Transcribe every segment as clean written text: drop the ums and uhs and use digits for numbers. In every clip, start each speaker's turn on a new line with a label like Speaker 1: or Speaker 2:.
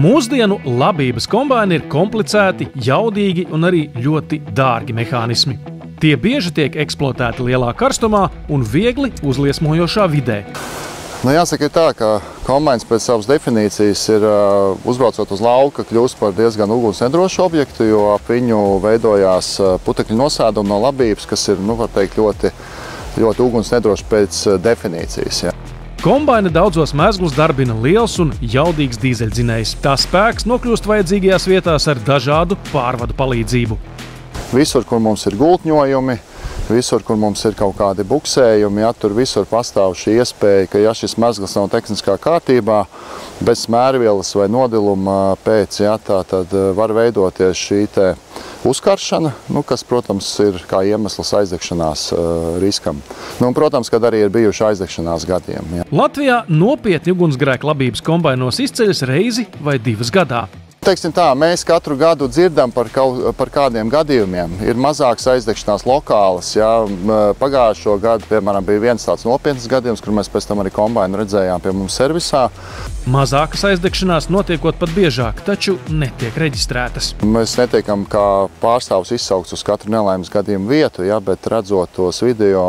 Speaker 1: Mūsdienu labības kombaini ir komplicēti, jaudīgi un arī ļoti dārgi mehānismi. Tie bieži tiek eksploatēti lielā karstumā un viegli uzliesmojošā vidē.
Speaker 2: Jāsaka tā, ka kombains pēc savas definīcijas ir, uzbraucot uz lauka, kļūst par diezgan uguns nedrošu objektu, jo ap viņu veidojās putekļu nosēdumi no labības, kas ir, var teikt, ļoti uguns nedroši pēc definīcijas. Ja.
Speaker 1: Kombaina daudzos mezglus darbina liels un jaudīgs dīzeļdzinējs. Tā spēks nokļūst vajadzīgajās vietās ar dažādu pārvadu palīdzību.
Speaker 2: Visur, kur mums ir gultņojumi, visur, kur mums ir kaut kādi buksējumi, tur visur pastāv šī iespēja, ka ja šis mezgls nav tehniskā kārtībā, bez smērvielas vai nodiluma pēc, tad var veidoties šī uzkaršana, kas, protams, ir kā iemesls aizdegšanās riskam. Protams, kad arī ir bijuši aizdegšanās gadiem. Ja.
Speaker 1: Latvijā nopietni ugunsgrēku labības kombainos izceļas reizi vai divas gadā.
Speaker 2: Teiksim tā, mēs katru gadu dzirdam par kādiem gadījumiem. Ir mazāks aizdegšanās lokālas. Ja. Pagājušo gadu, piemēram, bija viens tāds nopietns gadījums, kur mēs pēc tam arī kombainu redzējām pie mums servisā.
Speaker 1: Mazākas aizdegšanās notiekot pat biežāk, taču netiek reģistrētas.
Speaker 2: Mēs netiekam kā pārstāvus izsaukts uz katru nelaimes gadījumu vietu, ja, bet redzot tos video,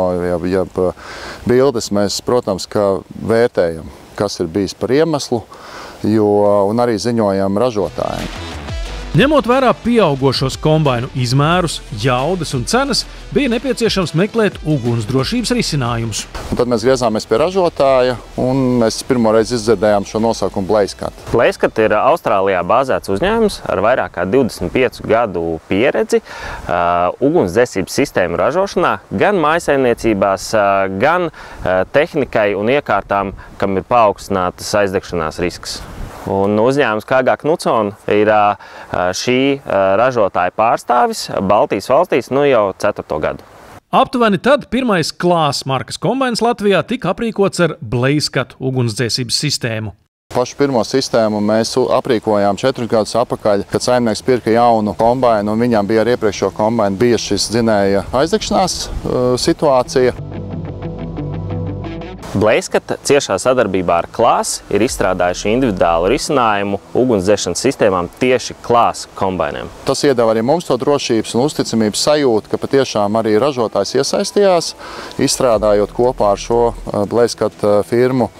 Speaker 2: bildes, mēs, protams, vērtējam, kas ir bijis par iemeslu, un arī ziņojam ražotājiem.
Speaker 1: Ņemot vērā pieaugošos kombainu izmērus, jaudas un cenas, bija nepieciešams meklēt ugunsdrošības risinājumus.
Speaker 2: Tad mēs griezāmies pie ražotāja, un mēs pirmoreiz izdzirdējām šo nosaukumu BlazeCut.
Speaker 3: BlazeCut ir Austrālijā bāzēts uzņēmums ar vairāk kā 25 gadu pieredzi ugunsdzēsības sistēmu ražošanā, gan mājsaimniecībās, gan tehnikai un iekārtām, kam ir paaugstinātas aizdegšanās risks. Un uzņēmums KG Knudson ir šī ražotāja pārstāvis Baltijas valstīs jau 4. gadu.
Speaker 1: Aptuveni tad pirmais Klās markas kombains Latvijā tika aprīkots ar BlazeCut ugunsdzēsības sistēmu.
Speaker 2: Pašu pirmo sistēmu mēs aprīkojām 4 gadus atpakaļ, kad saimnieks pirka jaunu kombainu, un viņam bija ar iepriekšējo kombainu bija šis dzinēja aizdegšanās situācija.
Speaker 3: BlazeCut ciešā sadarbībā ar Klās ir izstrādājuši individuālu risinājumu ugunsdzēšanas sistēmām tieši Klās kombainiem.
Speaker 2: Tas iedeva arī mums to drošības un uzticamības sajūtu, ka patiešām arī ražotājs iesaistījās, izstrādājot kopā ar šo BlazeCut firmu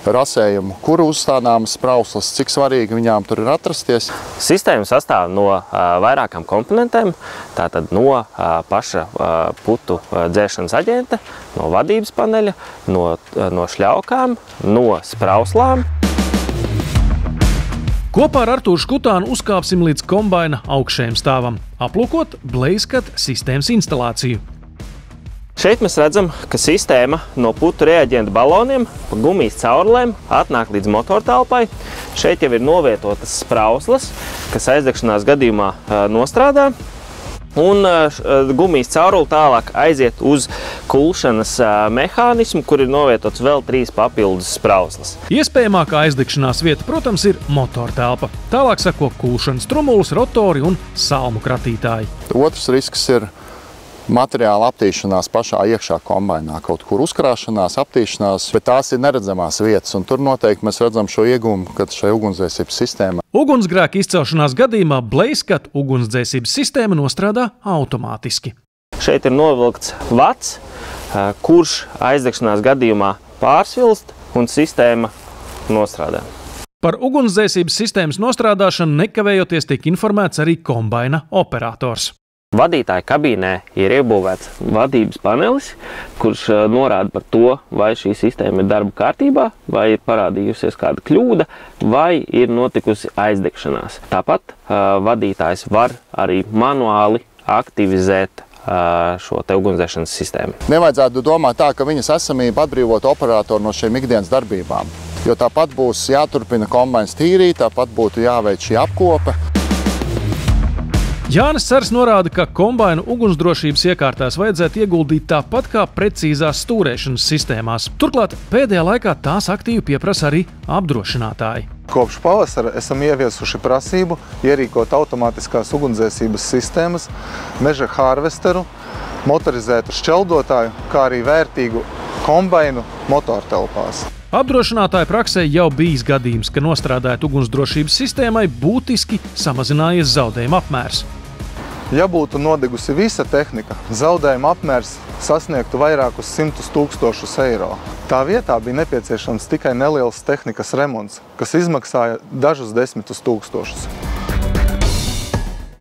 Speaker 2: rasējumu, kur uzstādāmas sprauslas, cik svarīgi viņām tur ir atrasties.
Speaker 3: Sistēma sastāv no vairākām komponentēm, tātad no paša putu dzēšanas aģenta, no vadības paneļa, no šļaukām, no sprauslām.
Speaker 1: Kopā ar Artūru Škutānu uzkāpsim līdz kombaina augšējiem stāvam, aplūkot BlazeCut sistēmas instalāciju.
Speaker 3: Šeit mēs redzam, ka sistēma no putu reaģentu baloniem pa gumijas caurulēm atnāk līdz motortelpai. Šeit jau ir novietotas sprauslas, kas aizdegšanās gadījumā nostrādā. Un gumijas cauruli tālāk aiziet uz kulšanas mehānismu, kur ir novietots vēl 3 papildus sprauslas.
Speaker 1: Iespējamākā aizdegšanās vieta, protams, ir motortelpa. Tālāk sako kulšanas trumulis, rotori un salmu kratītāji.
Speaker 2: Otrs risks ir materiāla aptīšanās pašā iekšā kombainā, kaut kur uzkrāšanās, aptīšanās, bet tās ir neredzamās vietas, un tur noteikti mēs redzam šo iegūmu, kad šai ugunsdzēsības sistēmai.
Speaker 1: Ugunsgrēka izcelšanās gadījumā BlazeCut ugunsdzēsības sistēma nostrādā automātiski.
Speaker 3: Šeit ir novilkts vats, kurš aizdegšanās gadījumā pārsvilst un sistēma nostrādā.
Speaker 1: Par ugunsdzēsības sistēmas nostrādāšanu nekavējoties tiek informēts arī kombaina operators.
Speaker 3: Vadītāja kabīnē ir iebūvēts vadības panelis, kurš norāda par to, vai šī sistēma ir darba kārtībā, vai ir parādījusies kāda kļūda, vai ir notikusi aizdegšanās. Tāpat vadītājs var arī manuāli aktivizēt šo ugunsdzēšanas sistēmu.
Speaker 2: Nevajadzētu domāt tā, ka viņas esamība atbrīvot operatoru no šiem ikdienas darbībām, jo tāpat būs jāturpina kombains tīrīt, tāpat būtu jāveic šī apkope.
Speaker 1: Jānis Cers norāda, ka kombainu ugunsdrošības iekārtās vajadzētu ieguldīt tāpat kā precīzās stūrēšanas sistēmās. Turklāt pēdējā laikā tās aktīvi pieprasa arī apdrošinātāji.
Speaker 4: Kopš pavasara esam ieviesuši prasību ierīkot automātiskās ugunsdzēsības sistēmas, meža harvesteru, motorizētu šķeldotāju, kā arī vērtīgu kombainu motortelpās.
Speaker 1: Apdrošinātāja praksē jau bijis gadījums, ka nostrādājot ugunsdrošības sistēmai būtiski samazinājies zaudējuma apmērs.
Speaker 4: Ja būtu nodegusi visa tehnika, zaudējuma apmērs sasniegtu vairākus 100 000 eiro. Tā vietā bija nepieciešams tikai neliels tehnikas remonts, kas izmaksāja dažus 10 000.